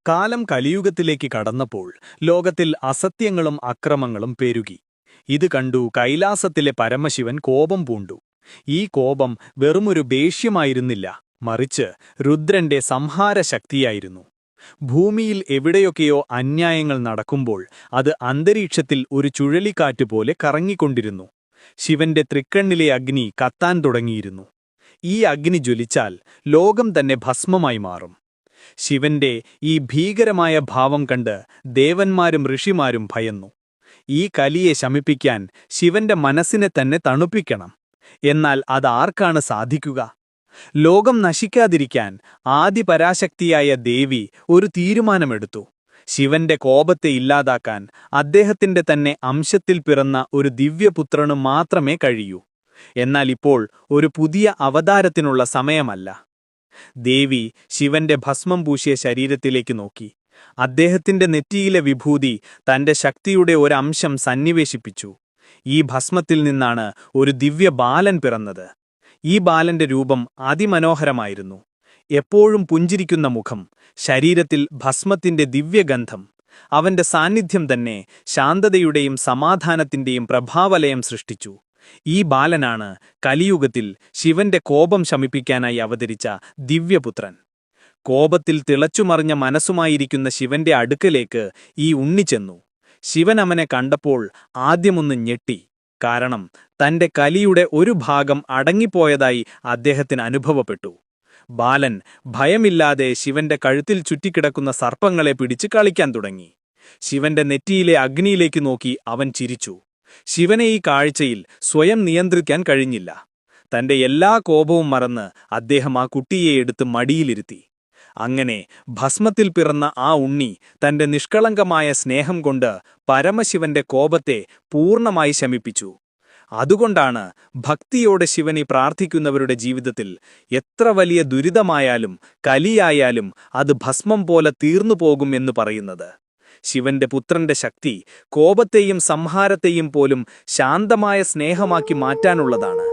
കാലം കലിയുഗത്തിലേക്ക് കടന്നപ്പോൾ ലോകത്തിൽ അസത്യങ്ങളും അക്രമങ്ങളും പെരുകി. ഇത് കണ്ടു കൈലാസത്തിലെ പരമശിവൻ കോപം പൂണ്ടു. ഈ കോപം വെറുമൊരു ദേഷ്യമായിരുന്നില്ല, മറിച്ച് രുദ്രന്റെ സംഹാരശക്തിയായിരുന്നു. ഭൂമിയിൽ എവിടെയൊക്കെയോ അന്യായങ്ങൾ നടക്കുമ്പോൾ അത് അന്തരീക്ഷത്തിൽ ഒരു ചുഴലിക്കാറ്റുപോലെ കറങ്ങിക്കൊണ്ടിരുന്നു. ശിവന്റെ തൃക്കണ്ണിലെ അഗ്നി കത്താൻ തുടങ്ങിയിരുന്നു. ഈ അഗ്നി ജ്വലിച്ചാൽ ലോകം തന്നെ ഭസ്മമായി മാറും. ശിവന്റെ ഈ ഭീകരമായ ഭാവം കണ്ട് ദേവന്മാരും ഋഷിമാരും ഭയന്നു. ഈ കലിയെ ശമിപ്പിക്കാൻ ശിവന്റെ മനസ്സിനെ തന്നെ തണുപ്പിക്കണം. എന്നാൽ അതാർക്കാണ് സാധിക്കുക? ലോകം നശിക്കാതിരിക്കാൻ ആദിപരാശക്തിയായ ദേവി ഒരു തീരുമാനമെടുത്തു. ശിവന്റെ കോപത്തെ ഇല്ലാതാക്കാൻ അദ്ദേഹത്തിന്റെ തന്നെ അംശത്തിൽ പിറന്ന ഒരു ദിവ്യപുത്രനു മാത്രമേ കഴിയൂ. എന്നാൽ ഇപ്പോൾ ഒരു പുതിയ അവതാരത്തിനുള്ള സമയമല്ല. ദേവി ശിവന്റെ ഭസ്മം പൂശിയ ശരീരത്തിലേക്ക് നോക്കി. അദ്ദേഹത്തിന്റെ നെറ്റിയിലെ വിഭൂതി തന്റെ ശക്തിയുടെ ഒരംശം സന്നിവേശിപ്പിച്ചു. ഈ ഭസ്മത്തിൽ നിന്നാണ് ഒരു ദിവ്യ ബാലൻ പിറന്നത്. ഈ ബാലന്റെ രൂപം അതിമനോഹരമായിരുന്നു. എപ്പോഴും പുഞ്ചിരിക്കുന്ന മുഖം, ശരീരത്തിൽ ഭസ്മത്തിന്റെ ദിവ്യഗന്ധം. അവന്റെ സാന്നിധ്യം തന്നെ ശാന്തതയുടെയും സമാധാനത്തിന്റെയും പ്രഭാവലയം സൃഷ്ടിച്ചു. ഈ ബാലനാണ് കലിയുഗത്തിൽ ശിവന്റെ കോപം ശമിപ്പിക്കാനായി അവതരിച്ച ദിവ്യപുത്രൻ. കോപത്തിൽ തിളച്ചുമറിഞ്ഞ മനസ്സുമായിരിക്കുന്ന ശിവന്റെ അടുക്കലേക്ക് ഈ ഉണ്ണി ചെന്നു. ശിവൻ അവനെ കണ്ടപ്പോൾ ആദ്യമൊന്ന് ഞെട്ടി. കാരണം തന്റെ കലിയുടെ ഒരു ഭാഗം അടങ്ങിപ്പോയതായി അദ്ദേഹത്തിന് അനുഭവപ്പെട്ടു. ബാലൻ ഭയമില്ലാതെ ശിവന്റെ കഴുത്തിൽ ചുറ്റിക്കിടക്കുന്ന സർപ്പങ്ങളെ പിടിച്ച് കളിക്കാൻ തുടങ്ങി. ശിവന്റെ നെറ്റിയിലെ അഗ്നിയിലേക്ക് നോക്കി അവൻ ചിരിച്ചു. ശിവനെ ഈ കാഴ്ചയിൽ സ്വയം നിയന്ത്രിക്കാൻ കഴിഞ്ഞില്ല. തന്റെ എല്ലാ കോപവും മറന്ന് അദ്ദേഹം ആ കുട്ടിയെ എടുത്ത് മടിയിലിരുത്തി. അങ്ങനെ ഭസ്മത്തിൽ പിറന്ന ആ ഉണ്ണി തന്റെ നിഷ്കളങ്കമായ സ്നേഹം കൊണ്ട് പരമശിവന്റെ കോപത്തെ പൂർണ്ണമായി ശമിപ്പിച്ചു. അതുകൊണ്ടാണ് ഭക്തിയോടെ ശിവനെ പ്രാർത്ഥിക്കുന്നവരുടെ ജീവിതത്തിൽ എത്ര വലിയ ദുരിതമായാലും കലിയായാലും അത് ഭസ്മം പോലെ തീർന്നുപോകും എന്ന് പറയുന്നത്. ശിവന്റെ പുത്രന്റെ ശക്തി കോപത്തെയും സംഹാരത്തെയും പോലും ശാന്തമായ സ്നേഹമാക്കി മാറ്റാനുള്ളതാണ്.